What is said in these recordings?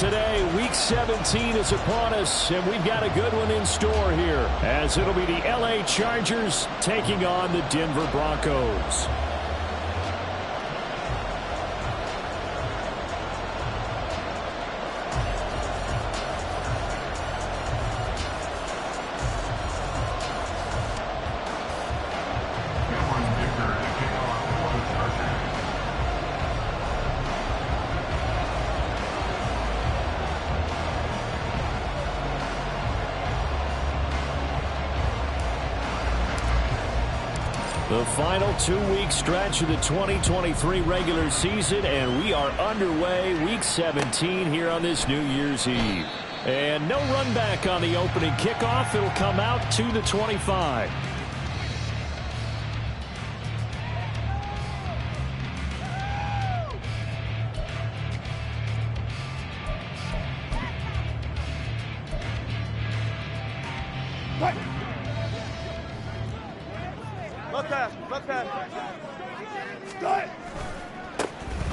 today. Week 17 is upon us, and we've got a good one in store here, as it'll be the LA Chargers taking on the Denver Broncos. The final 2-week stretch of the 2023 regular season, and we are underway week 17 here on this New Year's Eve. And no run back on the opening kickoff. It'll come out to the 25.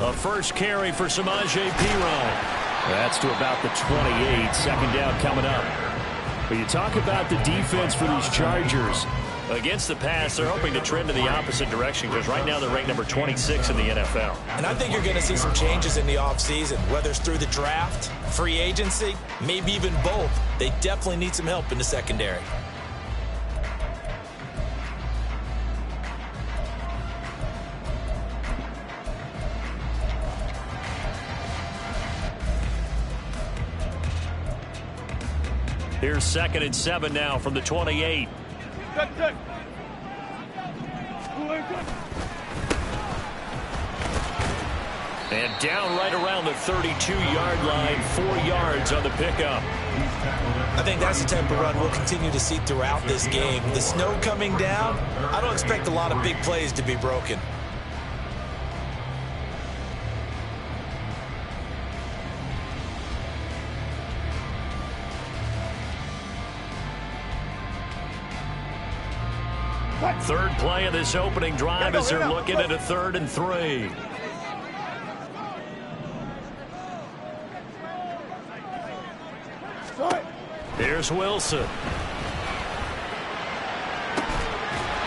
A first carry for Samaje Perine. That's to about the 28. Second down coming up. But you talk about the defense for these Chargers. Against the pass, they're hoping to trend in the opposite direction because right now they're ranked number 26 in the NFL. And I think you're going to see some changes in the offseason, whether it's through the draft, free agency, maybe even both. They definitely need some help in the secondary. Here's 2nd and 7 now from the 28. And down right around the 32-yard line, 4 yards on the pickup. I think that's the type of run we'll continue to see throughout this game. The snow coming down, I don't expect a lot of big plays to be broken. Third play of this opening drive as they're looking at a 3rd and 3. Here's Wilson.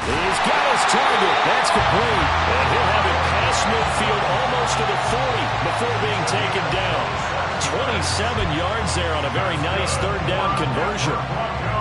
He's got his target. That's complete. And he'll have it past midfield almost to the 40 before being taken down. 27 yards there on a very nice 3rd down conversion.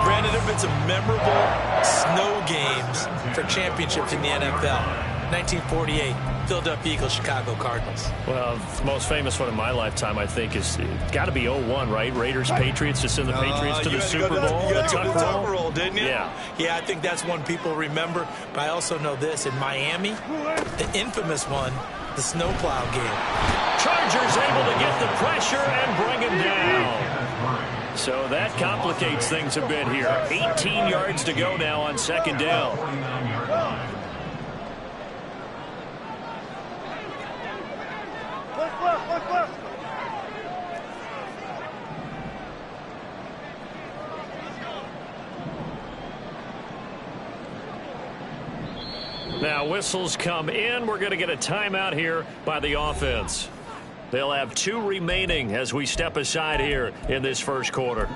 Brandon, there have been some memorable snow games for championships in the NFL. 1948, Philadelphia Eagles, Chicago Cardinals. Well, the most famous one in my lifetime, I think, is got to be 01, right? Raiders, Patriots, to send the Patriots to the Super Bowl. You got to go to the tuck roll, didn't you? Yeah. Yeah, I think that's one people remember. But I also know this. In Miami, the infamous one, the snowplow game. Chargers able to get the pressure and bring him down. So that complicates things a bit here. 18 yards to go now on 2nd down. Now whistles come in. We're going to get a timeout here by the offense. They'll have 2 remaining as we step aside here in this first quarter.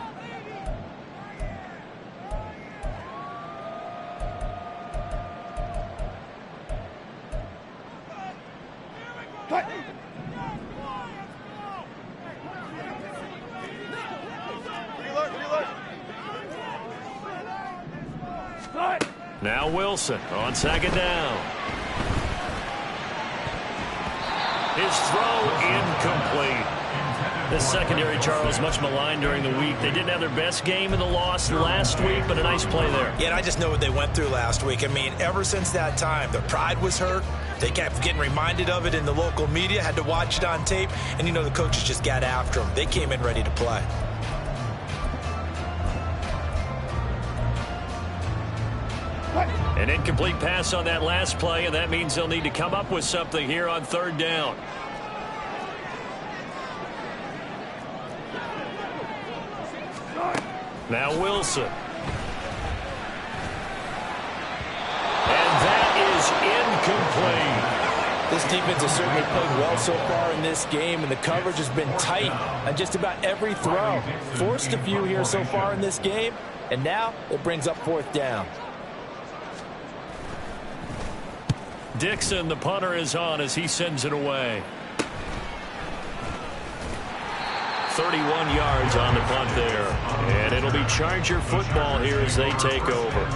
Now Wilson on 2nd down. His throw incomplete. This secondary, Charles, much maligned during the week. They didn't have their best game in the loss last week, but a nice play there. Yeah, and I just know what they went through last week. I mean, ever since that time, their pride was hurt. They kept getting reminded of it in the local media, had to watch it on tape, and, you know, the coaches just got after them. They came in ready to play. An incomplete pass on that last play, and that means they'll need to come up with something here on 3rd down. Now Wilson. And that is incomplete. This defense has certainly played well so far in this game, and the coverage has been tight on just about every throw. Forced a few here so far in this game, and now it brings up 4th down. Dixon, the punter, is on as he sends it away. 31 yards on the punt there. And it'll be Charger football here as they take over.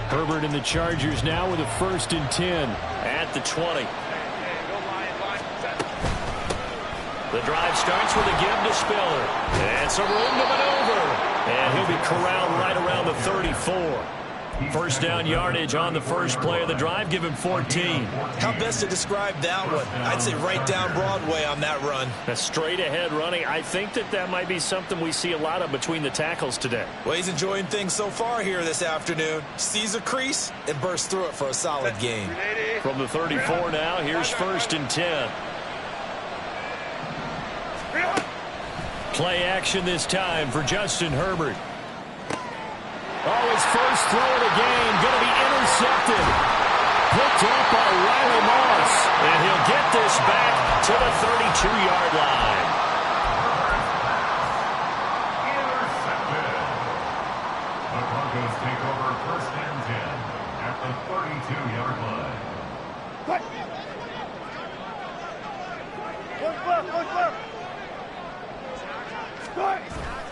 Herbert and the Chargers now with a 1st and 10 at the 20. The drive starts with a give to Spiller. And some room to maneuver. And he'll be corralled right around the 34. 1st down yardage on the first play of the drive. Give him 14. How best to describe that one? I'd say right down Broadway on that run. A straight ahead running. I think that might be something we see a lot of between the tackles today. Well, he's enjoying things so far here this afternoon. Sees a crease and bursts through it for a solid gain. From the 34 now, here's 1st and 10. Play action this time for Justin Herbert. Oh, his first throw of the game going to be intercepted. Picked up by Riley Moss. And he'll get this back to the 32-yard line. Intercepted. The Broncos take over 1st and 10 at the 32-yard line.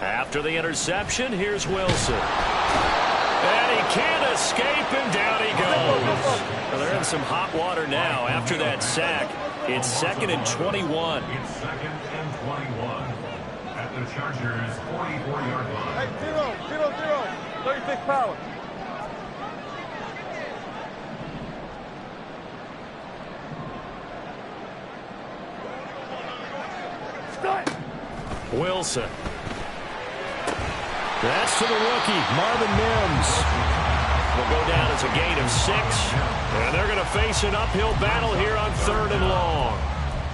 After the interception, here's Wilson. And he can't escape, and down he goes. Well, they're in some hot water now after that sack. It's 2nd and 21. It's 2nd and 21 at the Chargers' 44-yard line. Hey, 0-0-0. 36 power. Wilson. That's to the rookie, Marvin Mims. Will go down as a gain of 6. And they're going to face an uphill battle here on 3rd and long.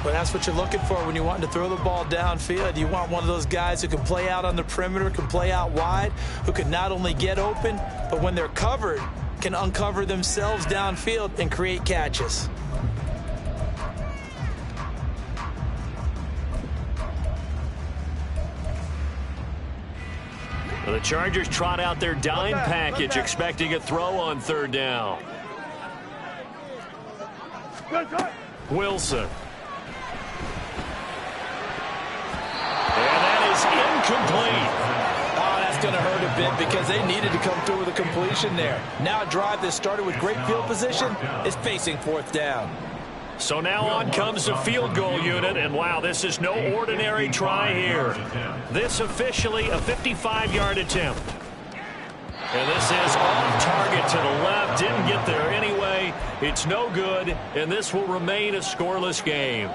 But that's what you're looking for when you want to throw the ball downfield. You want one of those guys who can play out on the perimeter, can play out wide, who can not only get open, but when they're covered, can uncover themselves downfield and create catches. Well, the Chargers trot out their dime package, expecting a throw on 3rd down. Wilson. And that is incomplete. Oh, that's going to hurt a bit because they needed to come through with a completion there. Now a drive that started with great field position is facing 4th down. So now on comes the field goal unit, and wow, this is no ordinary try here. This officially a 55-yard attempt. And this is off target to the left, didn't get there anyway. It's no good, and this will remain a scoreless game.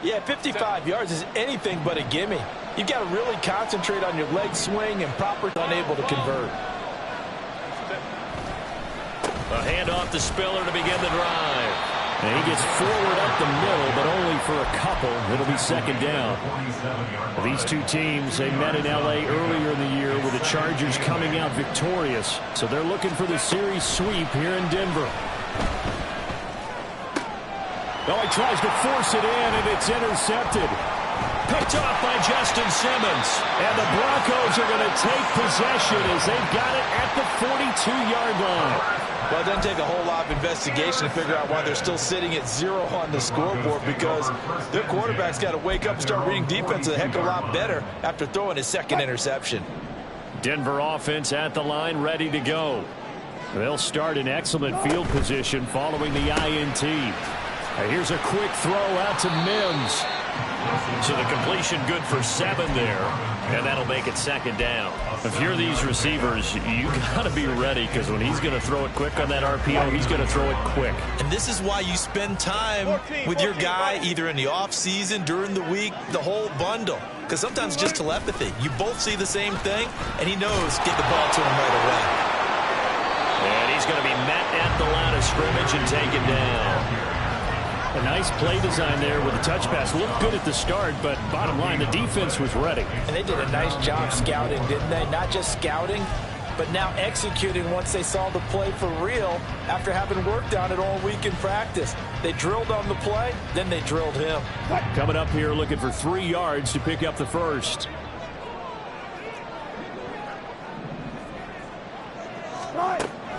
Yeah, 55 yards is anything but a gimme. You've got to really concentrate on your leg swing and proper unable to convert. A handoff to Spiller to begin the drive. And he gets forward up the middle, but only for a couple. It'll be 2nd down. Well, these two teams, they met in L.A. earlier in the year with the Chargers coming out victorious. So they're looking for the series sweep here in Denver. Oh, he tries to force it in, and it's intercepted. Picked off by Justin Simmons. And the Broncos are going to take possession as they've got it at the 42-yard line. Well, it doesn't take a whole lot of investigation to figure out why they're still sitting at 0 on the scoreboard, because their quarterback's got to wake up and start reading defense a heck of a lot better after throwing his 2nd interception. Denver offense at the line, ready to go. They'll start in excellent field position following the INT. Here's a quick throw out to Mims. So the completion good for 7 there, and that'll make it 2nd down. If you're these receivers, you got to be ready, because when he's going to throw it quick on that RPO, he's going to throw it quick. And this is why you spend time with your guy either in the offseason, during the week, the whole bundle. Because sometimes it's just telepathy. You both see the same thing, and he knows get the ball to him right away. And He's going to be met at the line of scrimmage and taken down. A nice play design there with a touch pass. Looked good at the start, but bottom line, the defense was ready. And they did a nice job scouting, didn't they? Not just scouting, but now executing once they saw the play for real after having worked on it all week in practice. They drilled on the play, then they drilled him. Coming up here looking for 3 yards to pick up the first.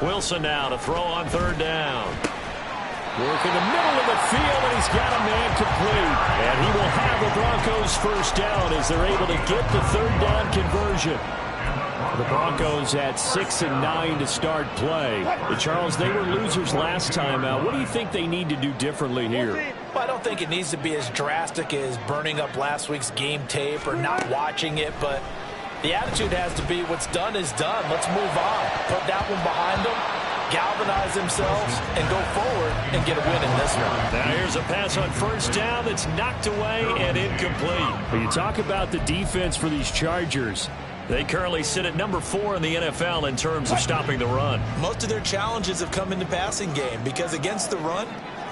Wilson now to throw on 3rd down. Work in the middle of the field, and he's got a man complete. And he will have the Broncos first down as they're able to get the 3rd down conversion. The Broncos at 6 and 9 to start play. Charles, they were losers last time out. What do you think they need to do differently here? Well, I don't think it needs to be as drastic as burning up last week's game tape or not watching it, but the attitude has to be what's done is done. Let's move on. Put that one behind them, galvanize themselves, and go forward and get a win in this one. Now here's a pass on 1st down that's knocked away and incomplete. When you talk about the defense for these Chargers, they currently sit at number 4 in the NFL in terms of stopping the run. Most of their challenges have come in the passing game because against the run,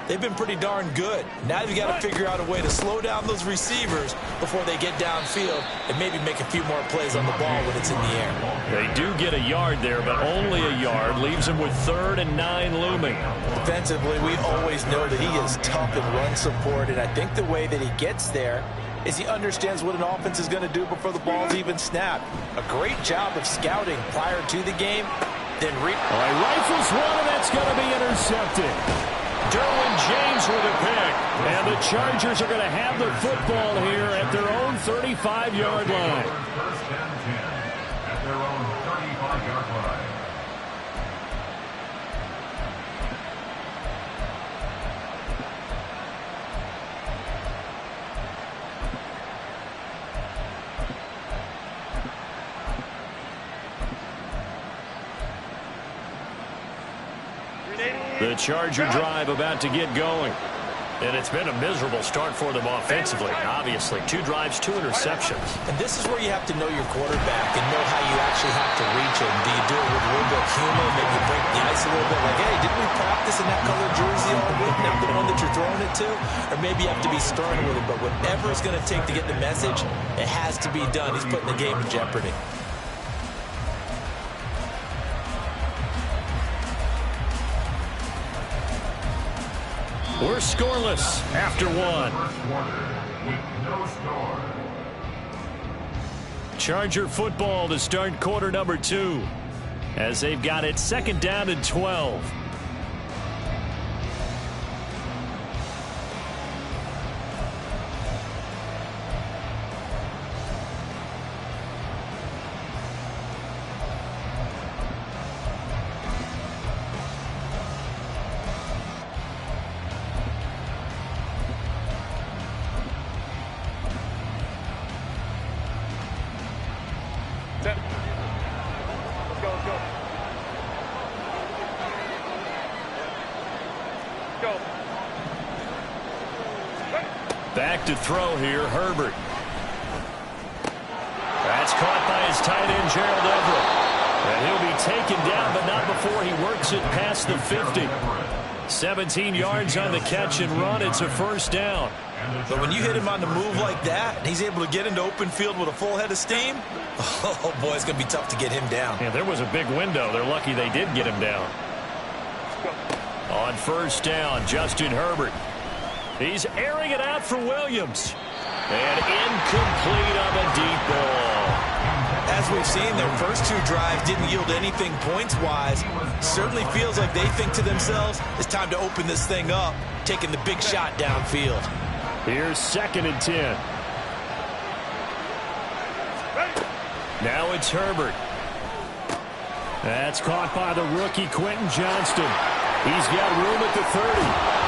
they've been pretty darn good. Now you've got to figure out a way to slow down those receivers before they get downfield and maybe make a few more plays on the ball when it's in the air. They do get a yard there, but only a yard. Leaves them with 3rd and 9 looming. Defensively, we always know that he is tough in run support, and I think the way that he gets there is he understands what an offense is going to do before the ball's even snapped. A great job of scouting prior to the game. Then rifles one, and that's going to be intercepted. Derwin James with a pick. And the Chargers are going to have the football here at their own 35-yard line. 1st and 10 at their own 35-yard line. The Charger drive about to get going. And it's been a miserable start for them offensively. Obviously, 2 drives, 2 interceptions. And this is where you have to know your quarterback and know how you actually have to reach him. Do you do it with a little bit of humor, maybe break the ice a little bit? Like, hey, didn't we practice in that color jersey all week, not the one that you're throwing it to? Or maybe you have to be stern with it. But whatever it's going to take to get the message, it has to be done. He's putting the game in jeopardy. We're scoreless after 1. First quarter with no score. Charger football to start quarter number 2 as they've got it 2nd down and 12. Back to throw here, Herbert. That's caught by his tight end, Gerald Everett. And he'll be taken down, but not before he works it past the 50. 17 yards on the catch and run. It's a 1st down. But when you hit him on the move like that, and he's able to get into open field with a full head of steam, oh, boy, it's going to be tough to get him down. Yeah, there was a big window. They're lucky they did get him down. On 1st down, Justin Herbert. He's airing it out for Williams. And incomplete on the deep ball. As we've seen, their first 2 drives didn't yield anything points-wise. Certainly feels like they think to themselves, it's time to open this thing up, taking the big shot downfield. Here's 2nd and 10. Now it's Herbert. That's caught by the rookie Quentin Johnston. He's got room at the 30.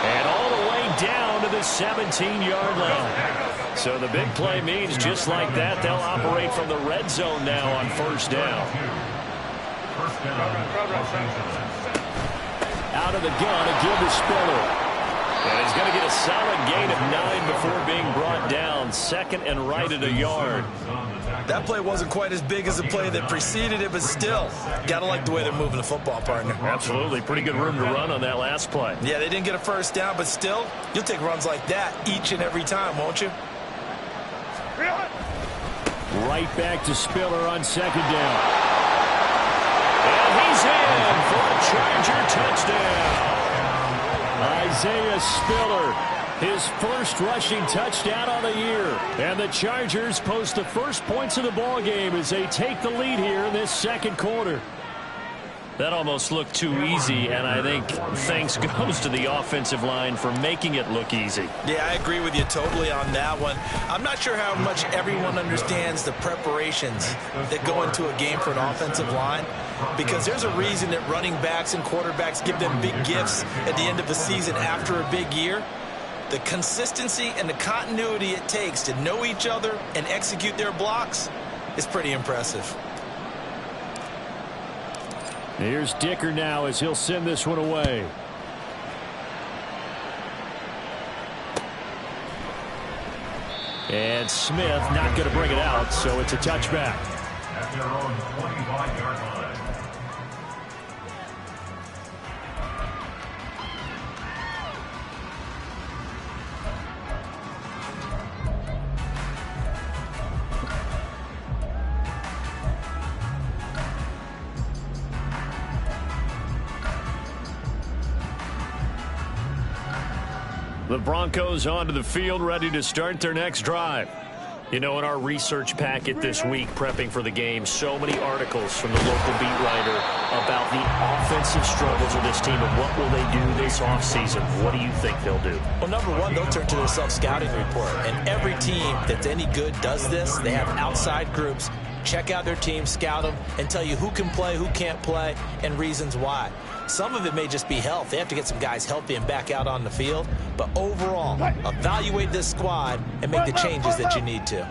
And all the way down to the 17-yard line. So the big play means just like that, they'll operate from the red zone now on 1st down. Out of the gun, a give to Spiller. And he's going to get a solid gain of 9 before being brought down. second and right at a yard. That play wasn't quite as big as the play that preceded it, but still, got to like the way they're moving the football, partner. Absolutely. Pretty good room to run on that last play. Yeah, they didn't get a first down, but still, you'll take runs like that each and every time, won't you? Right back to Spiller on second down. And he's in for a Charger touchdown. Isaiah Spiller, his first rushing touchdown on the year. And the Chargers post the first points of the ball game as they take the lead here in this second quarter. That almost looked too easy, and I think thanks goes to the offensive line for making it look easy. Yeah, I agree with you totally on that one. I'm not sure how much everyone understands the preparations that go into a game for an offensive line, because there's a reason that running backs and quarterbacks give them big gifts at the end of the season after a big year. The consistency and the continuity it takes to know each other and execute their blocks is pretty impressive. Here's Dicker now as he'll send this one away. And Smith not going to bring it out, so it's a touchback. At their own 25-yard line. The Broncos onto the field, ready to start their next drive. You know, in our research packet this week, prepping for the game, so many articles from the local beat writer about the offensive struggles of this team and what will they do this offseason. What do you think they'll do? Well, number one, they'll turn to their self-scouting report. And every team that's any good does this. They have outside groups. Check out their team, scout them, and tell you who can play, who can't play, and reasons why. Some of it may just be health. They have to get some guys healthy and back out on the field. But overall, evaluate this squad and make the changes that you need to.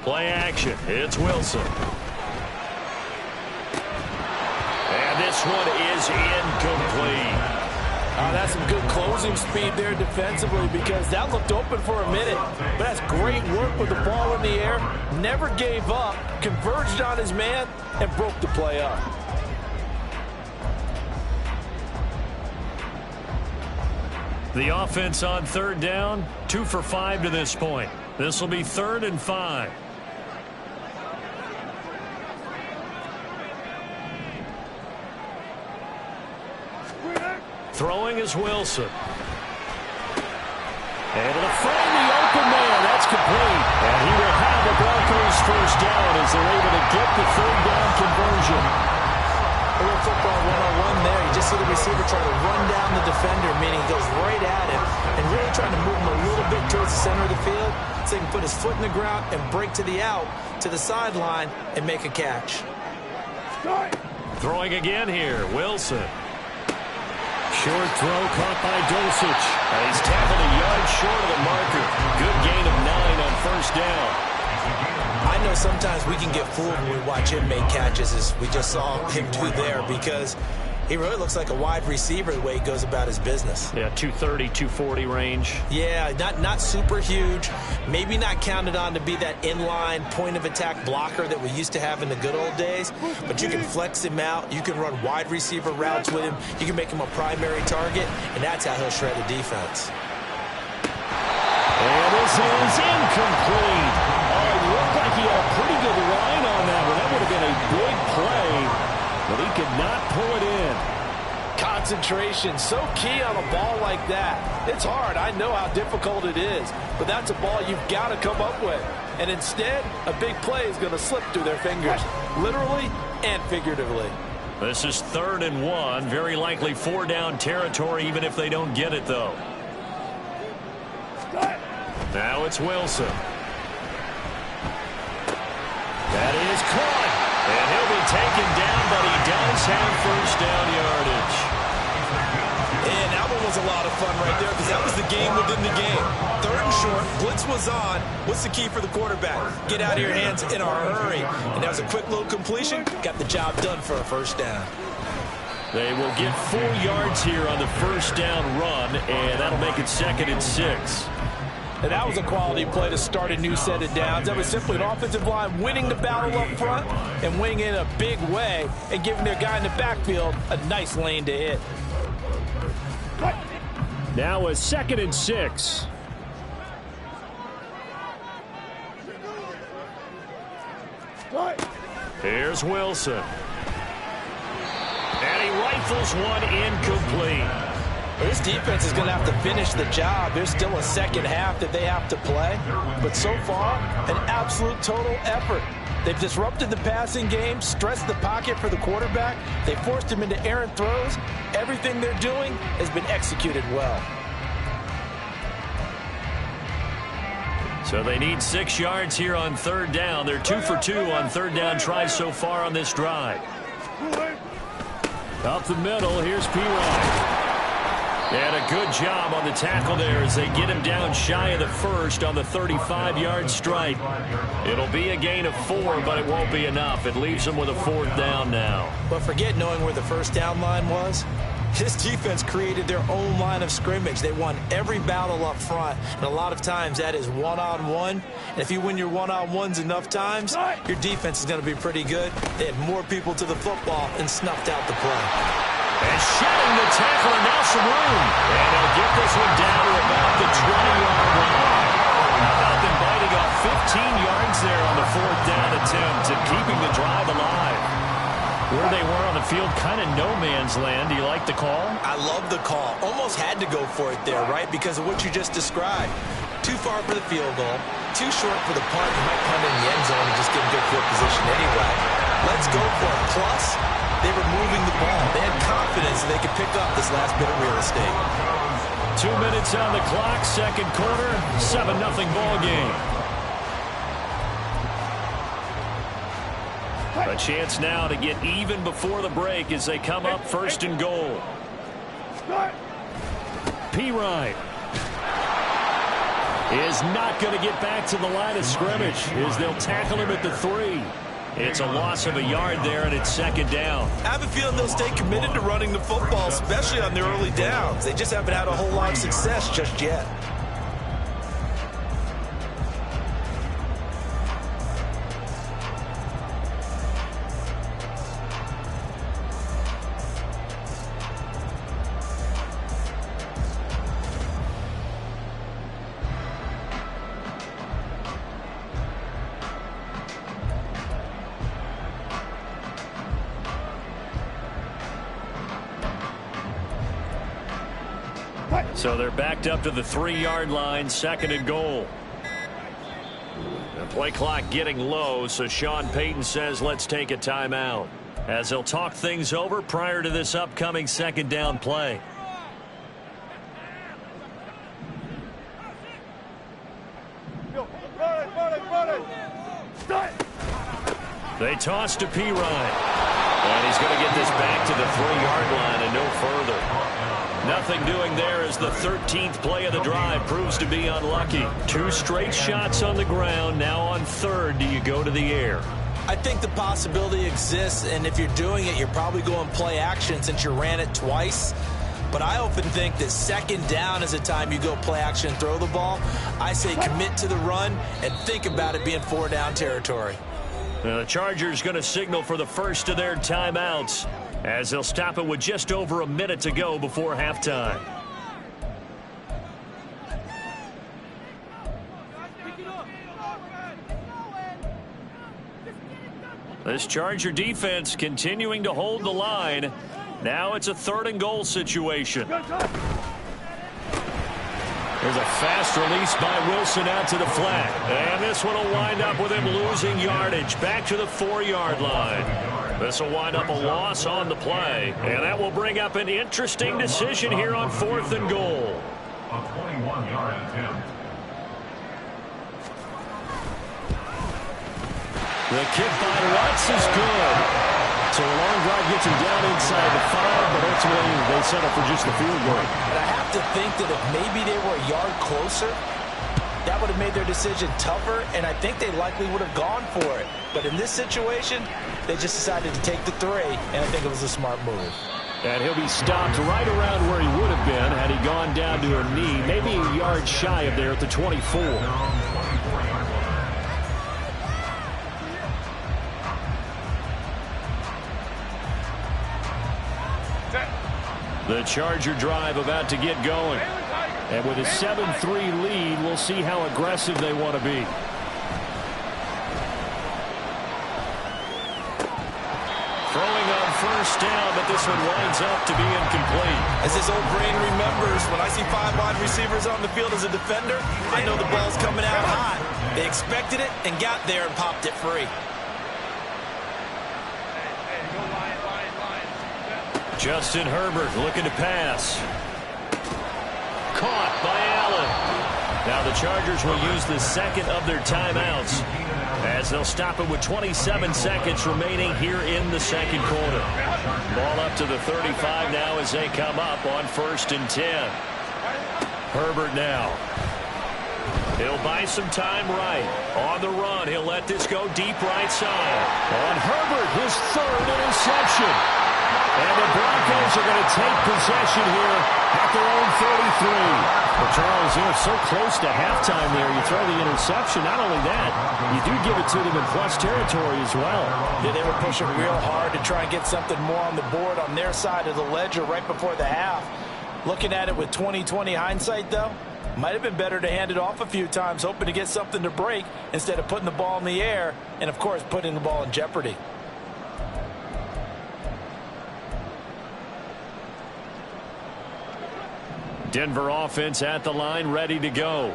Play action. It's Wilson. And this one is incomplete. That's some good closing speed there defensively, because that looked open for a minute. But that's great work with the ball in the air. Never gave up, converged on his man, and broke the play up. The offense on third down, 2 for 5 to this point. This will be 3rd and 5. Throwing is Wilson. Able to find the open man. That's complete. And he will have the Broncos first down as they're able to get the 3rd down conversion. A little football 101 there. You just see the receiver trying to run down the defender, meaning he goes right at him and really trying to move him a little bit towards the center of the field so he can put his foot in the ground and break to the out, to the sideline, and make a catch. Throwing again here, Wilson. Short throw caught by Dulcich. He's tackled a yard short of the marker. Good gain of 9 on first down. I know sometimes we can get fooled when we watch him make catches, as we just saw him do there, because he really looks like a wide receiver the way he goes about his business. Yeah, 230, 240 range. Yeah, not super huge. Maybe not counted on to be that inline point-of-attack blocker that we used to have in the good old days. But you can flex him out. You can run wide receiver routes with him. You can make him a primary target, and that's how he'll shred a defense. And this is incomplete. Oh, it looked like he had a pretty good line on that one. That would have been a big play, but he could not pull it in. Concentration, so key on a ball like that. It's hard. I know how difficult it is, but that's a ball you've got to come up with. And instead, a big play is going to slip through their fingers, literally and figuratively. This is 3rd and 1. Very likely 4-down territory, even if they don't get it, though. Now it's Wilson. That is caught. And he'll be taken down, but he does have first down yardage. And that one was a lot of fun right there because that was the game within the game. 3rd and short, blitz was on. What's the key for the quarterback? Get out of your hands in a hurry. And that was a quick little completion. Got the job done for a first down. They will get 4 yards here on the first down run, and that'll make it 2nd and 6. And that was a quality play to start a new set of downs. That was simply an offensive line winning the battle up front and winning in a big way and giving their guy in the backfield a nice lane to hit. Now a 2nd and 6. Here's Wilson. And he rifles one incomplete. This defense is going to have to finish the job. There's still a second half that they have to play. But so far, an absolute total effort. They've disrupted the passing game, stressed the pocket for the quarterback. They forced him into errant throws. Everything they're doing has been executed well. So they need 6 yards here on 3rd down. They're 2 for 2 on 3rd down tries so far on this drive. Up the middle, here's P-Ryan. And a good job on the tackle there as they get him down shy of the first on the 35-yard strike. It'll be a gain of 4, but it won't be enough. It leaves them with a 4th down now. But forget knowing where the first down line was. This defense created their own line of scrimmage. They won every battle up front, and a lot of times that is one-on-one. And if you win your one-on-ones enough times, your defense is going to be pretty good. They had more people to the football and snuffed out the play. And shedding the tackle, and now some room. And they'll get this one down to about the 20-yard line. How about them biting off 15 yards there on the 4th down attempt and keeping the drive alive? Where they were on the field, kind of no man's land. Do you like the call? I love the call. Almost had to go for it there, right? Because of what you just described. Too far for the field goal. Too short for the punt. You might punt in the end zone and just get in good field position anyway. Let's go for it. Plus, they were moving the ball. They had confidence that they could pick up this last bit of real estate. 2 minutes on the clock, 2nd quarter, 7-0 ball game. A chance now to get even before the break as they come up 1st and goal. P-Ryan is not going to get back to the line of scrimmage as they'll tackle him at the 3. It's a loss of a yard there, and it's 2nd down. I have a feeling they'll stay committed to running the football, especially on their early downs. They just haven't had a whole lot of success just yet. So they're backed up to the 3-yard line, 2nd and goal. The play clock getting low, so Sean Payton says let's take a timeout as he'll talk things over prior to this upcoming 2nd down play. They toss to P-Ryan. And he's going to get this back to the 3-yard line and no further. Nothing doing there as the 13th play of the drive proves to be unlucky. 2 straight shots on the ground. Now on 3rd, do you go to the air? I think the possibility exists, and if you're doing it, you're probably going play action since you ran it twice. But I often think that 2nd down is the time you go play action and throw the ball. I say commit to the run and think about it being 4-down territory. Now the Chargers going to signal for the first of their timeouts as they'll stop it with just over a minute to go before halftime. This Charger defense continuing to hold the line. Now it's a 3rd and goal situation. There's a fast release by Wilson out to the flat. And this one will wind up with him losing yardage back to the 4-yard line. This will wind up a loss on the play. And that will bring up an interesting decision here on 4th and goal. A 21-yard attempt. The kick by Lutz is good. So a long drive gets him down inside the 5, but ultimately they settle for just the field goal. And I have to think that if maybe they were a yard closer, that would have made their decision tougher, and I think they likely would have gone for it. But in this situation, they just decided to take the 3, and I think it was a smart move. And he'll be stopped right around where he would have been had he gone down to a knee, maybe a yard shy of there at the 24. The Charger drive about to get going. And with a 7-3 lead, we'll see how aggressive they want to be. Throwing on first down, but this one winds up to be incomplete. As his old brain remembers, when I see 5 wide receivers on the field as a defender, I know the ball's coming out hot. They expected it and got there and popped it free. Justin Herbert looking to pass. Caught by Allen. Now the Chargers will use the second of their timeouts as they'll stop it with 27 seconds remaining here in the second quarter. Ball up to the 35 now as they come up on 1st and 10. Herbert now. He'll buy some time right. On the run, he'll let this go deep right side. On Herbert, his 3rd interception. And the Broncos are going to take possession here at their own 33. Well, Charles, you're so close to halftime there. You throw the interception. Not only that, you do give it to them in plus territory as well. Yeah, they were pushing real hard to try and get something more on the board on their side of the ledger right before the half. Looking at it with 20/20 hindsight, though, might have been better to hand it off a few times, hoping to get something to break instead of putting the ball in the air and, of course, putting the ball in jeopardy. Denver offense at the line, ready to go.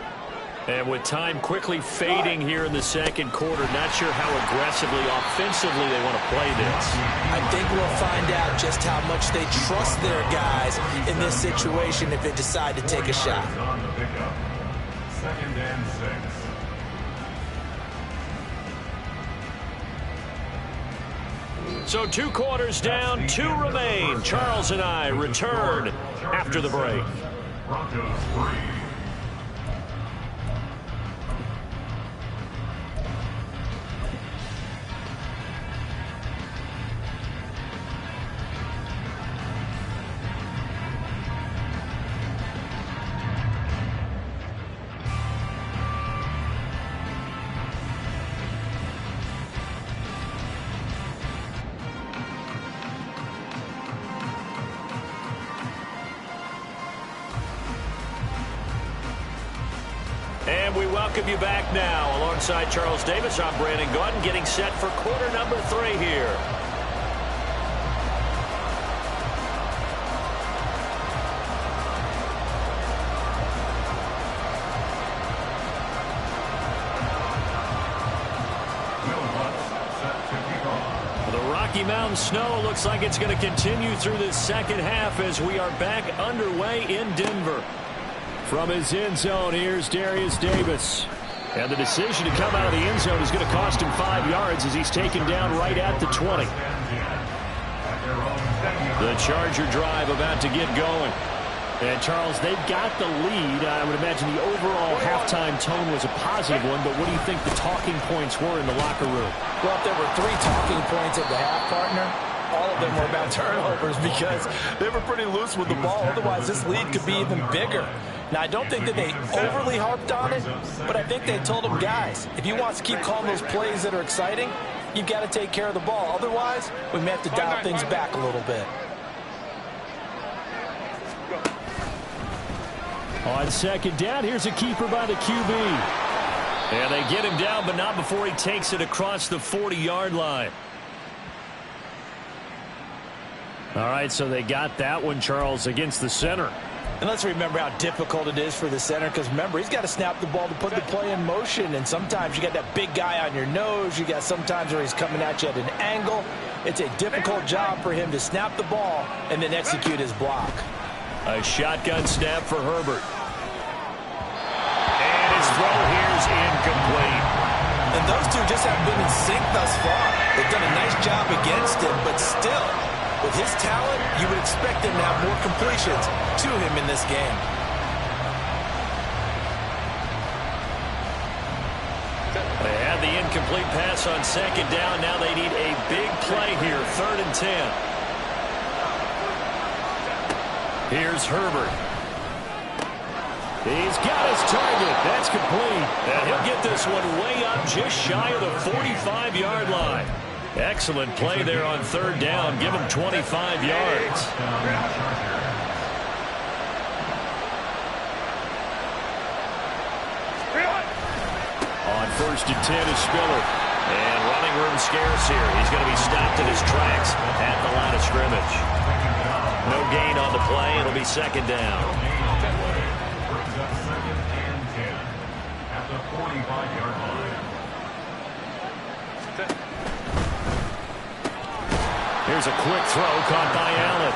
And with time quickly fading here in the second quarter, not sure how aggressively, offensively they want to play this. I think we'll find out just how much they trust their guys in this situation if they decide to take a shot. On the pickup. 2nd and 6. So 2 quarters down, 2 remain. Charles and I return after the break. Broncos 3. And we welcome you back now. Alongside Charles Davis, I'm Brandon Gaudin, getting set for quarter number 3 here. The Rocky Mountain snow looks like it's going to continue through this second half as we are back underway in Denver. From his end zone, here's Darius Davis. And the decision to come out of the end zone is going to cost him 5 yards as he's taken down right at the 20. The Charger drive about to get going. And, Charles, they've got the lead. I would imagine the overall halftime tone was a positive one, but what do you think the talking points were in the locker room? Well, if there were 3 talking points at the half, partner, all of them were about turnovers because they were pretty loose with the ball. Otherwise, this lead could be even bigger. Now, I don't think that they overly harped on it, but I think they told them, guys, if you want to keep calling those plays that are exciting, you've got to take care of the ball. Otherwise, we may have to dial things back a little bit. On second down, here's a keeper by the QB. And they get him down, but not before he takes it across the 40-yard line. All right, so they got that one, Charles, against the center. And let's remember how difficult it is for the center because, remember, he's got to snap the ball to put the play in motion. And sometimes you got that big guy on your nose. You got sometimes where he's coming at you at an angle. It's a difficult job for him to snap the ball and then execute his block. A shotgun snap for Herbert. And his throw here is incomplete. And those two just haven't been in sync thus far. They've done a nice job against him, but still, with his talent, you would expect him to have more completions to him in this game. They had the incomplete pass on second down. Now they need a big play here, 3rd and 10. Here's Herbert. He's got his target. That's complete. And he'll get this one way up just shy of the 45-yard line. Excellent play there on 3rd down. Give him 25 yards. On 1st and 10 is Spiller. And running room scarce here. He's going to be stopped in his tracks at the line of scrimmage. No gain on the play. It'll be 2nd down. Brings up 2nd and 10 at the 45-yard line. Here's a quick throw caught by Allen.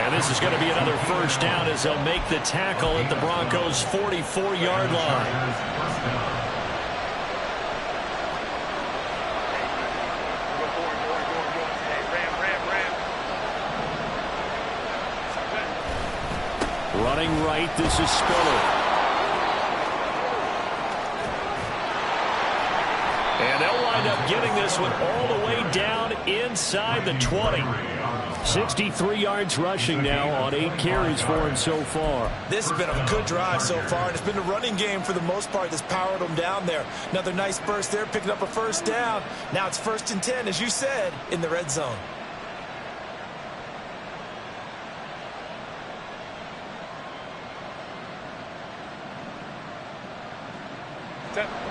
And this is going to be another 1st down as they'll make the tackle at the Broncos' 44-yard line. Running right, this is Spiller. And they'll wind up getting this one all the way down inside the 20. 63 yards rushing now on 8 carries for him so far. This has been a good drive so far, and it's been the running game for the most part that's powered them down there. Another nice burst there, picking up a 1st down. Now it's 1st and 10, as you said, in the red zone.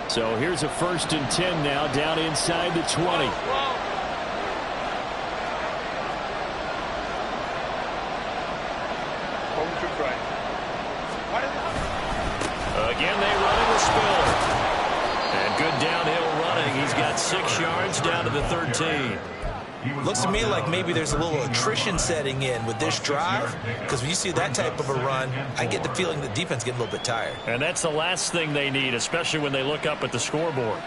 So here's a 1st and 10 now, down inside the 20. Again, they run it with Spiller. And good downhill running. He's got 6 yards down to the 13. Looks to me like maybe there's a little attrition setting in with this drive, because when you see that type of a run, I get the feeling the defense getting a little bit tired. And that's the last thing they need, especially when they look up at the scoreboard.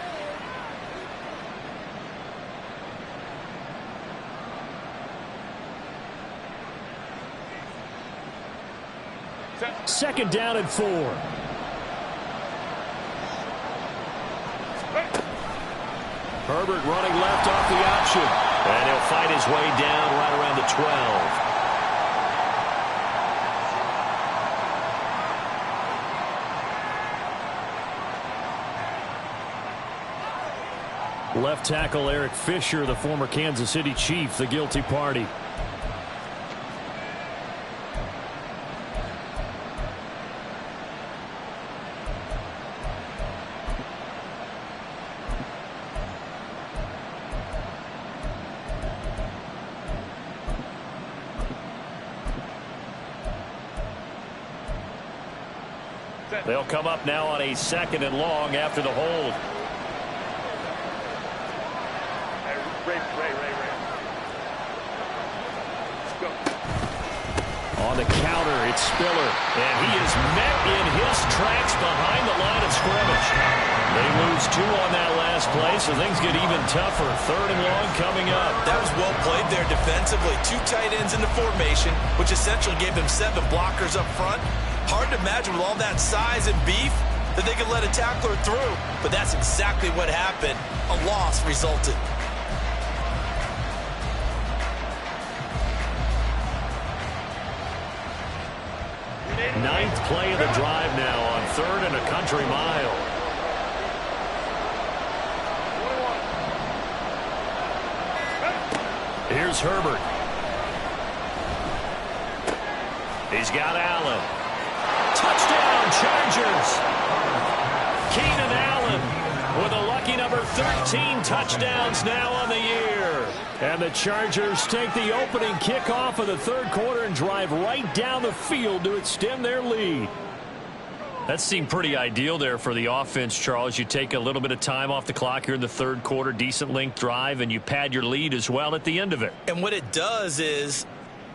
Second down and 4. Herbert running left off the option. And he'll fight his way down right around the 12. Left tackle Eric Fisher, the former Kansas City Chief, the guilty party. They'll come up now on a 2nd and long after the hold. On the counter, it's Spiller. And he is met in his tracks behind the line of scrimmage. They lose 2 on that last play, so things get even tougher. 3rd and long coming up. That was well played there defensively. 2 tight ends in the formation, which essentially gave them 7 blockers up front. Hard to imagine with all that size and beef that they could let a tackler through, but that's exactly what happened. A loss resulted. Ninth play of the drive now on 3rd and a country mile. Here's Herbert. He's got Allen. Touchdown, Chargers. Keenan Allen with a lucky number 13 touchdowns now on the year. And the Chargers take the opening kickoff of the 3rd quarter and drive right down the field to extend their lead. That seemed pretty ideal there for the offense, Charles. You take a little bit of time off the clock here in the 3rd quarter, decent length drive, and you pad your lead as well at the end of it. And what it does is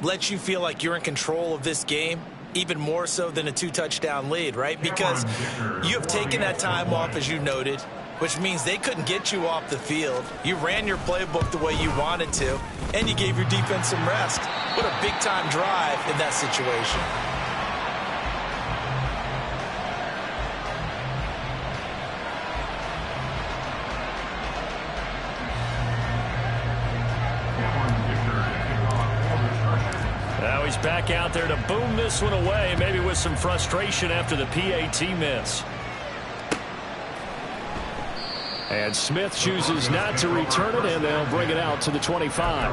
let you feel like you're in control of this game, even more so than a 2-touchdown lead, right? Because you have taken that time off, as you noted. which means they couldn't get you off the field. You ran your playbook the way you wanted to, and you gave your defense some rest. What a big-time drive in that situation. Now he's back out there to boom this one away, maybe with some frustration after the PAT miss. And Smith chooses not to return it, and they'll bring it out to the 25.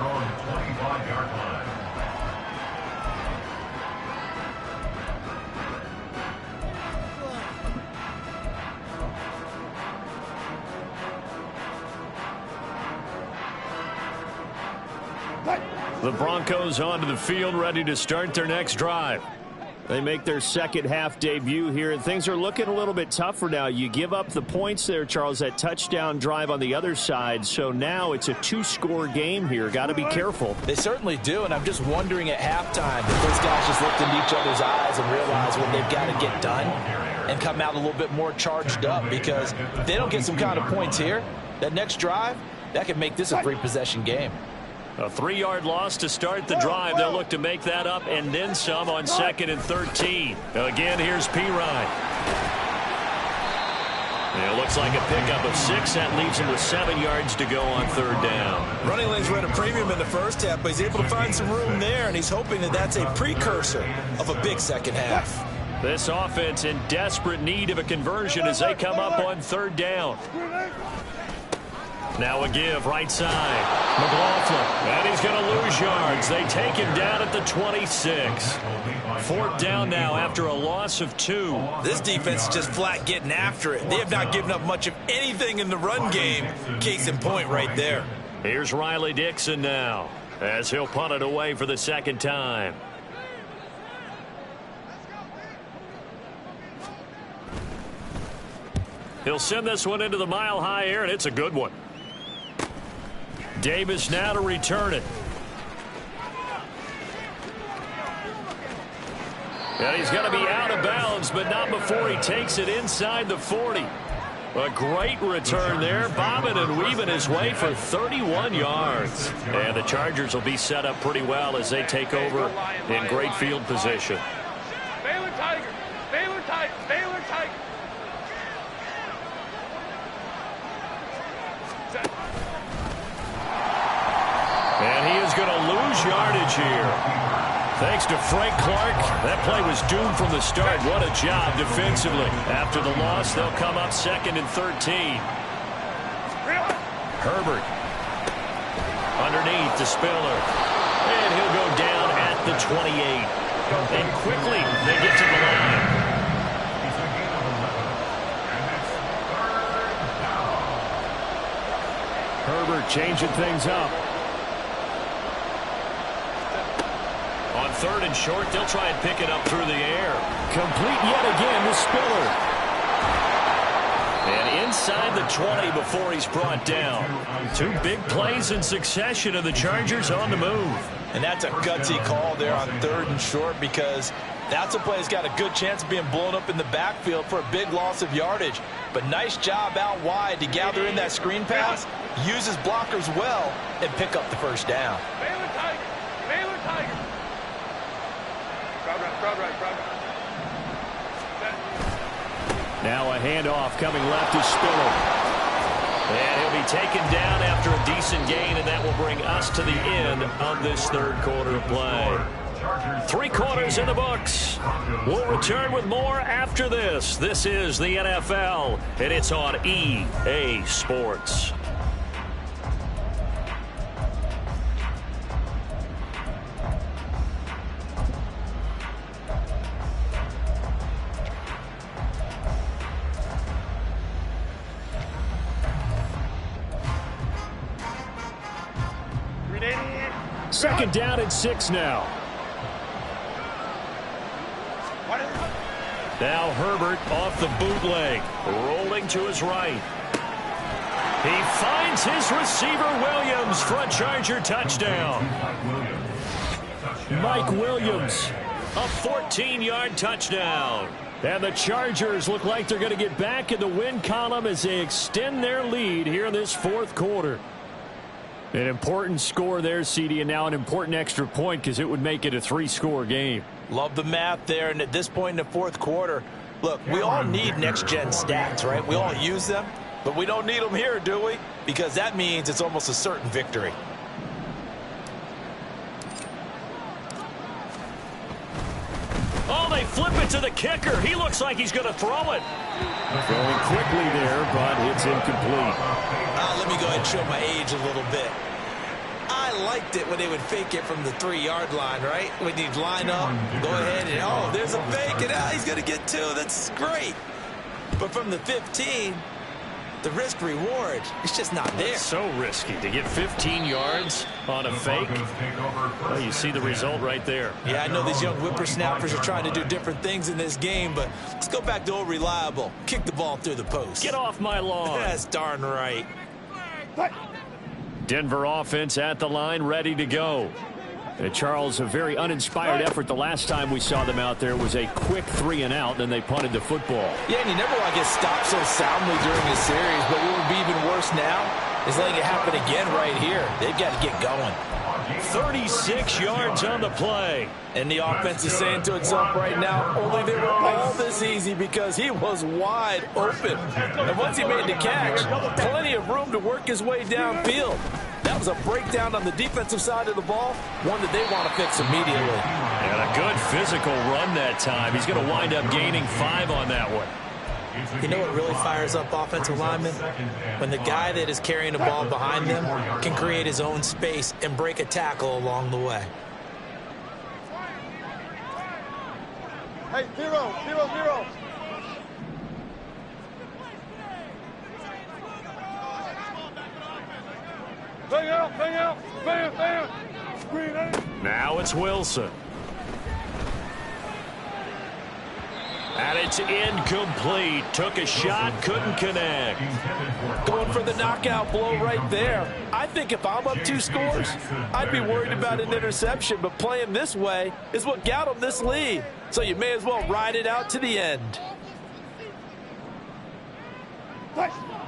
The Broncos onto the field, ready to start their next drive. They make their second half debut here, and things are looking a little bit tougher now. You give up the points there, Charles, that touchdown drive on the other side. So now it's a two-score game here. Got to be careful. They certainly do, and I'm just wondering at halftime if those guys just looked into each other's eyes and realize what they've got to get done and come out a little bit more charged up, because if they don't get some kind of points here, that next drive, that could make this a three-possession game. A 3-yard loss to start the drive. They'll look to make that up and then some on 2nd and 13. Again, here's P-Ryan. It looks like a pickup of 6. That leaves him with 7 yards to go on 3rd down. Running lanes were at a premium in the first half, but he's able to find some room there, and he's hoping that that's a precursor of a big second half. This offense in desperate need of a conversion as they come up on 3rd down. Now a give, right side. McLaughlin, and he's going to lose yards. They take him down at the 26. 4th down now after a loss of 2. This defense is just flat getting after it. They have not given up much of anything in the run game. Case in point right there. Here's Riley Dixon now as he'll punt it away for the 2nd time. He'll send this one into the mile-high air, and it's a good one. Davis now to return it. And he's going to be out of bounds, but not before he takes it inside the 40. A great return there, bobbing and weaving his way for 31 yards. And the Chargers will be set up pretty well as they take over in great field position. Baylor Tigers! Baylor Tigers! Baylor Tigers! And he is going to lose yardage here. Thanks to Frank Clark, that play was doomed from the start. What a job defensively. After the loss, they'll come up 2nd and 13. Herbert. Underneath to Spiller. And he'll go down at the 28. And quickly, they get to the line. Herbert changing things up. On 3rd and short, they'll try and pick it up through the air. Complete yet again to Spiller. And inside the 20 before he's brought down. 2 big plays in succession, and the Chargers on the move. And that's a gutsy call there on 3rd and short, because that's a play that's got a good chance of being blown up in the backfield for a big loss of yardage. But nice job out wide to gather in that screen pass, use his blockers well, and pick up the 1st down. Baylor Tigers! Baylor Tigers! Crowd right. Now a handoff coming left to Spiller. And he'll be taken down after a decent gain, and that will bring us to the end of this 3rd quarter of play. 3 quarters in the books. We'll return with more after this. This is the NFL, and it's on EA Sports. Second down and 6 now. Now Herbert off the bootleg, rolling to his right. He finds his receiver Williams for a Charger touchdown. Mike Williams, a 14-yard touchdown. And the Chargers look like they're going to get back in the win column as they extend their lead here in this fourth quarter. An important score there, CD, and now an important extra point because it would make it a 3-score game. Love the math there, and at this point in the fourth quarter, look, we all need next-gen stats, right? We all use them, but we don't need them here, do we? Because that means it's almost a certain victory. Oh, they flip it to the kicker. He looks like he's going to throw it. Throwing quickly there, but it's incomplete. Let me go ahead and show my age a little bit. I liked it when they would fake it from the 3-yard line, right? When you'd line up, go ahead and, oh, there's a fake, and he's going to get 2. That's great. But from the 15, the risk-reward, it's just not there. It's so risky to get 15 yards on a fake. Well, you see the result right there. Yeah, I know these young whippersnappers are trying to do different things in this game, but let's go back to old reliable. Kick the ball through the post. Get off my lawn. That's darn right. Denver offense at the line, ready to go. Charles, a very uninspired effort the last time we saw them out there was a quick 3-and-out, then they punted the football. Yeah, and you never want to get stopped so soundly during a series, but what would be even worse now is letting it happen again right here. They've got to get going. 36 yards on the play. And the offense is saying to itself right now, only they were all this easy because he was wide open. And once he made the catch, plenty of room to work his way downfield. That was a breakdown on the defensive side of the ball, one that they want to fix immediately. And a good physical run that time. He's going to wind up gaining 5 on that one. You know what really fires up offensive linemen? When the guy that is carrying the ball behind them can create his own space and break a tackle along the way. Hey, 0-0-0. Bang out, bam. Screen out. Now it's Wilson. And it's incomplete. Took a shot, couldn't connect. Going for the knockout blow right there. I think if I'm up 2 scores, I'd be worried about an interception, but playing this way is what got them this lead. So you may as well ride it out to the end.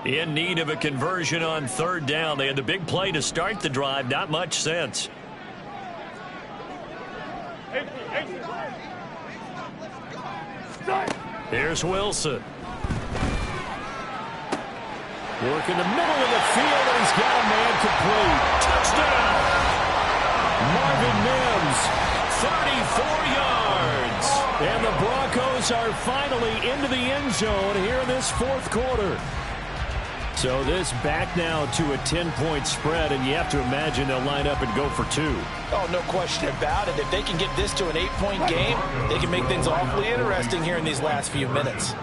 In need of a conversion on 3rd down. They had the big play to start the drive. Not much sense. Here's Wilson. Working the middle of the field, and he's got a man complete. Touchdown! Marvin Mims, 34 yards. And the Broncos are finally into the end zone here in this fourth quarter. So this back now to a 10-point spread, and you have to imagine they'll line up and go for 2. Oh, no question about it. If they can get this to an 8-point game, they can make things awfully interesting here in these last few minutes.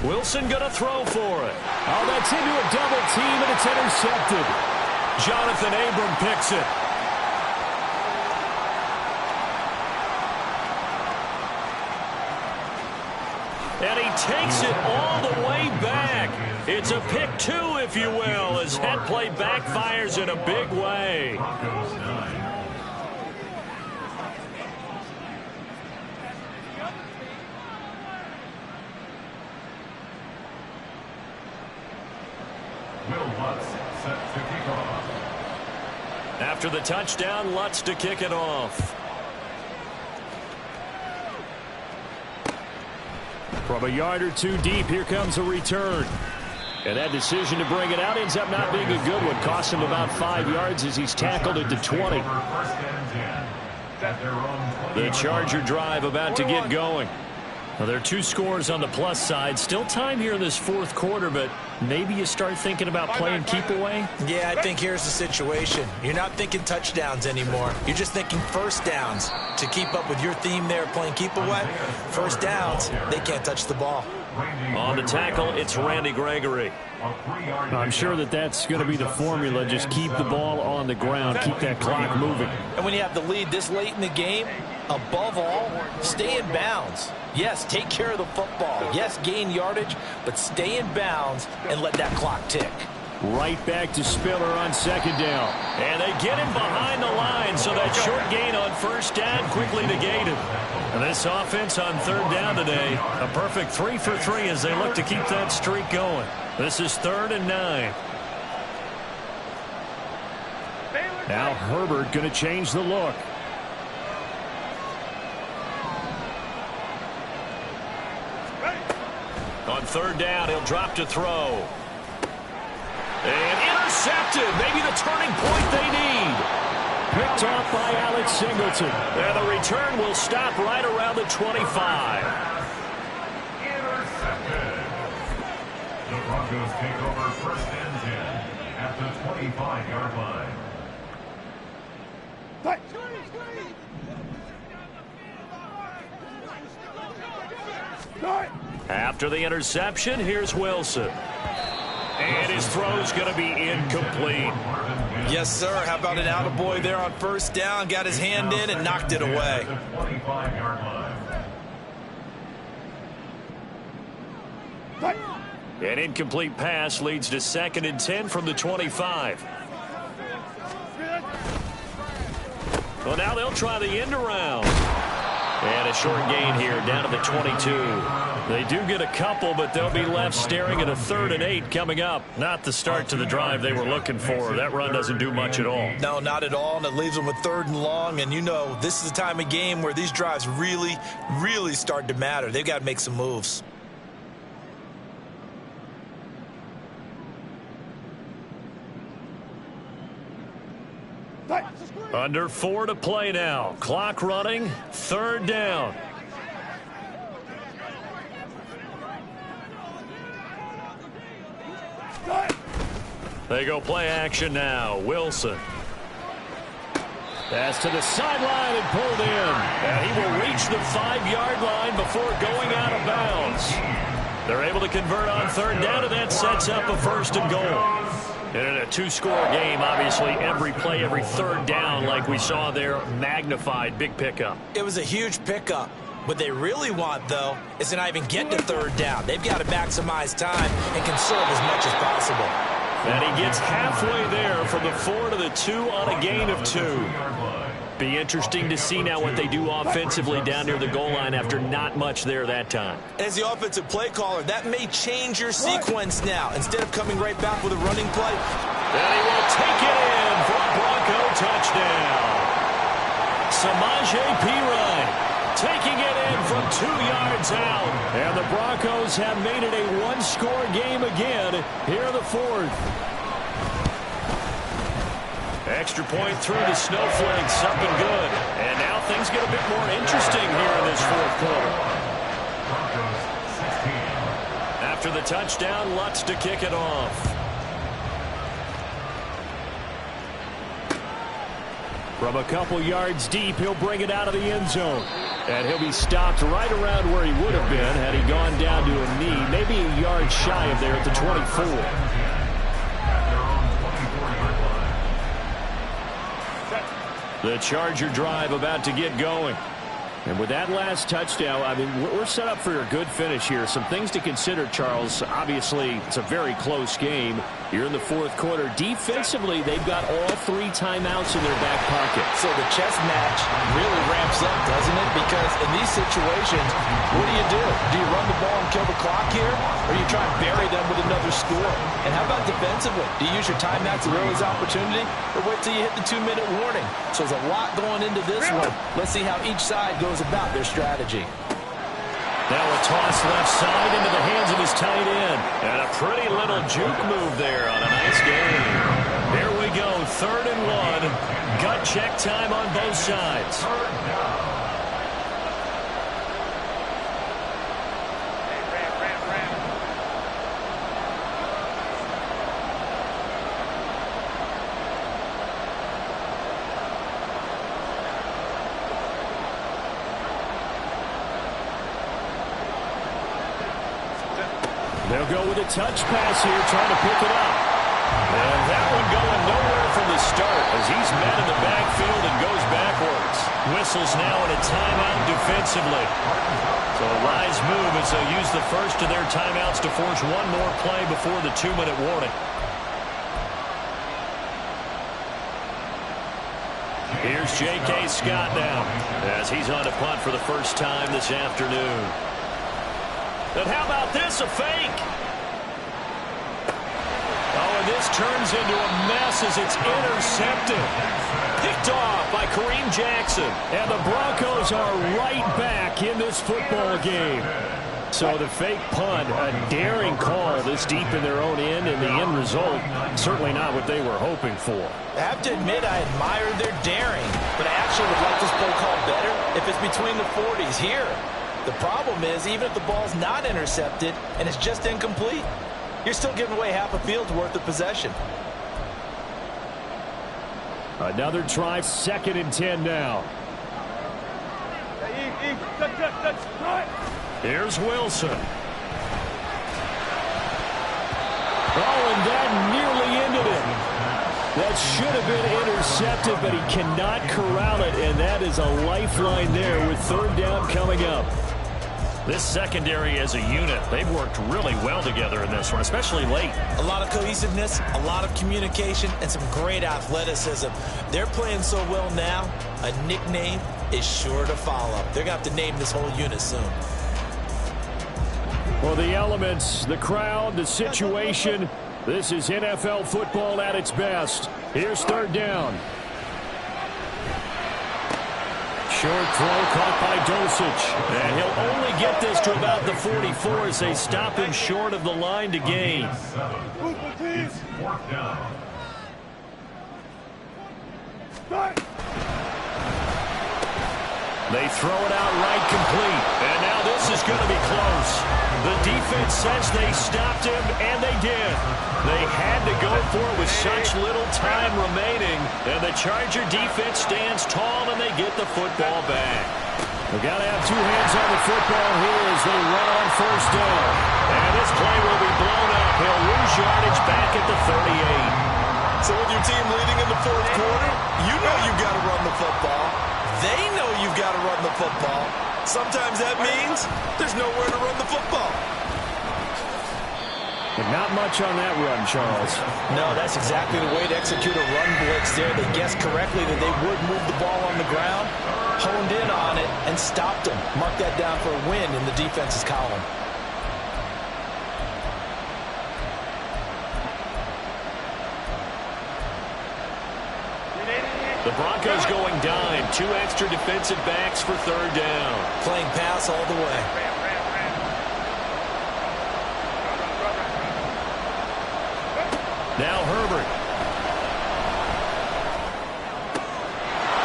Wilson going to throw for it. Oh, that's into a double team, and it's intercepted. Jonathan Abram picks it. And he takes it all the way back. It's a pick 2, if you will, as that play backfires in a big way. After the touchdown, Lutz to kick it off. From a yard or 2 deep, here comes a return. And that decision to bring it out ends up not being a good one. Cost him about 5 yards as he's tackled at the 20. The Charger drive about to get going. Well, there are 2 scores on the plus side. Still time here in this fourth quarter, but maybe you start thinking about playing keep away? Yeah, I think here's the situation. You're not thinking touchdowns anymore. You're just thinking first downs. To keep up with your theme there, playing keep away, first downs, they can't touch the ball. On the tackle, it's Randy Gregory. I'm sure that's going to be the formula. Just keep the ball on the ground. Keep that clock moving. And when you have the lead this late in the game, above all, stay in bounds. Yes, take care of the football. Yes, gain yardage, but stay in bounds and let that clock tick. Right back to Spiller on second down. And they get him behind the line, so that short gain on first down quickly negated. And this offense on third down today, a perfect 3 for 3 as they look to keep that streak going. This is 3rd and 9. Now Herbert going to change the look. On third down, he'll drop to throw. And intercepted. Maybe the turning point they need. Picked off by Alex Singleton. And the return will stop right around the 25. Intercepted. The Broncos take over 1st and 10 at the 25-yard line. After the interception, here's Wilson. And his throw's going to be incomplete. Yes, sir. How about an attaboy there on first down? Got his hand in and knocked it away. An incomplete pass leads to 2nd and 10 from the 25. Well, now they'll try the end around. And a short gain here down to the 22. They do get a couple, but they'll be left staring at a 3rd and 8 coming up. Not the start to the drive they were looking for. That run doesn't do much at all. No, not at all, and it leaves them with 3rd and long. And, you know, this is the time of game where these drives really, really start to matter. They've got to make some moves. Under 4 to play now. Clock running. 3rd down. They go play action now. Wilson. Pass to the sideline and pulled in. And he will reach the 5-yard line before going out of bounds. They're able to convert on 3rd down, and that sets up a 1st and goal. And in a 2-score game, obviously, every play, every 3rd down, like we saw there, magnified, big pickup. It was a huge pickup. What they really want, though, is to not even get to 3rd down. They've got to maximize time and conserve as much as possible. And he gets halfway there from the 4 to the 2 on a gain of 2. Be interesting to see now what they do offensively down near the goal line after not much there that time. As the offensive play caller, that may change your sequence now. Instead of coming right back with a running play. And he will take it in for a Bronco touchdown. Samaje Perine taking it in from 2 yards out. And the Broncos have made it a 1-score game again here in the 4th. Extra point through the snowflakes, something good. And now things get a bit more interesting here in this 4th quarter. After the touchdown, Lutz to kick it off. From a couple yards deep, he'll bring it out of the end zone. And he'll be stopped right around where he would have been had he gone down to a knee, maybe a yard shy of there at the 24. The Charger drive about to get going. And with that last touchdown, I mean, we're set up for a good finish here. Some things to consider, Charles. Obviously, it's a very close game. You're in the 4th quarter. Defensively, they've got all 3 timeouts in their back pocket. So the chess match really ramps up, doesn't it? Because in these situations, what do? Do you run the ball and kill the clock here? Or you try and bury them with another score? And how about defensively? Do you use your timeouts to realize opportunity? Or wait till you hit the 2-minute warning? So there's a lot going into this one. Let's see how each side goes about their strategy. Now a toss left side into the hands of his tight end. And a pretty little juke move there on a nice game. Here we go, 3rd and 1. Gut check time on both sides. They'll go with a touch pass here, trying to pick it up. And that one going nowhere from the start as he's met in the backfield and goes backwards. Whistles now in a timeout defensively. So a wise move as they use the first of their timeouts to force one more play before the 2-minute warning. Here's J.K. Scott now as he's on to punt for the first time this afternoon. And how about this, a fake? Oh, and this turns into a mess as it's intercepted. Picked off by Kareem Jackson. And the Broncos are right back in this football game. So the fake punt, a daring call this deep in their own end, and the end result, certainly not what they were hoping for. I have to admit I admire their daring, but I actually would like this play called better if it's between the 40s here. The problem is, even if the ball's not intercepted and it's just incomplete, you're still giving away half a field's worth of possession. Another try, 2nd and 10 now. Here's Wilson. Oh, and that nearly ended it. That should have been intercepted, but he cannot corral it, and that is a lifeline there with 3rd down coming up. This secondary as a unit, they've worked really well together in this one, especially late. A lot of cohesiveness, a lot of communication, and some great athleticism. They're playing so well now, a nickname is sure to follow. They're going to have to name this whole unit soon. Well, the elements, the crowd, the situation, this is NFL football at its best. Here's 3rd down. Short throw caught by Dulcich. And he'll only get this to about the 44 as they stop him short of the line to gain. It's 4th down. They throw it out right complete. And now this is going to be close. The defense says they stopped him, and they did. They had to go for it with such little time remaining. And the Charger defense stands tall, and they get the football back. They've got to have 2 hands on the football here as they run on 1st down. And this play will be blown up. He'll lose yardage back at the 38. So with your team leading in the 4th quarter, you know you've got to run the football. They know you've got to run the football. Sometimes that means there's nowhere to run the football. But not much on that run, Charles. No, that's exactly the way to execute a run blitz there. They guessed correctly that they would move the ball on the ground, honed in on it, and stopped them. Mark that down for a win in the defense's column. The Broncos going dime. 2 extra defensive backs for 3rd down. Playing pass all the way. Now Herbert.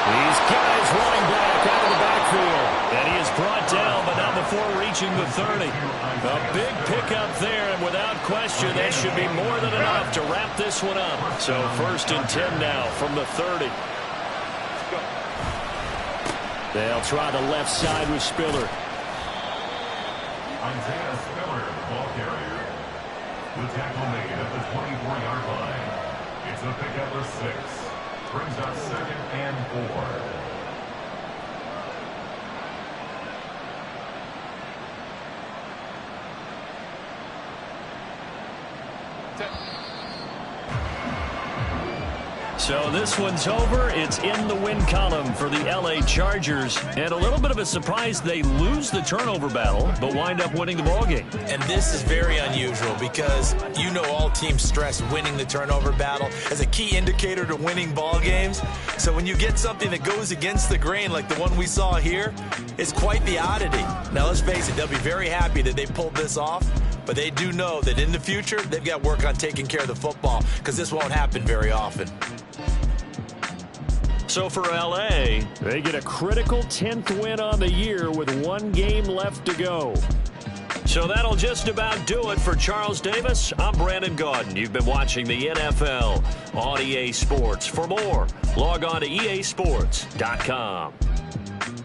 These guys running back out of the backfield. And he is brought down, but not before reaching the 30. A big pickup there, and without question, that should be more than enough to wrap this one up. So 1st and 10 now from the 30. They'll try the left side with Spiller. Isaiah Spiller, the ball carrier. The tackle made at the 24-yard line. It's a pickup of 6. Brings up 2nd and 4. So this one's over. It's in the win column for the L.A. Chargers. And a little bit of a surprise, they lose the turnover battle, but wind up winning the ballgame. And this is very unusual because you know all teams stress winning the turnover battle as a key indicator to winning ball games. So when you get something that goes against the grain like the one we saw here, it's quite the oddity. Now let's face it, they'll be very happy that they pulled this off. But they do know that in the future, they've got work on taking care of the football because this won't happen very often. So for L.A., they get a critical 10th win on the year with 1 game left to go. So that'll just about do it for Charles Davis. I'm Brandon Gaudin. You've been watching the NFL on EA Sports. For more, log on to easports.com.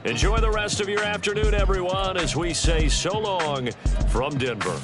Enjoy the rest of your afternoon, everyone, as we say so long from Denver.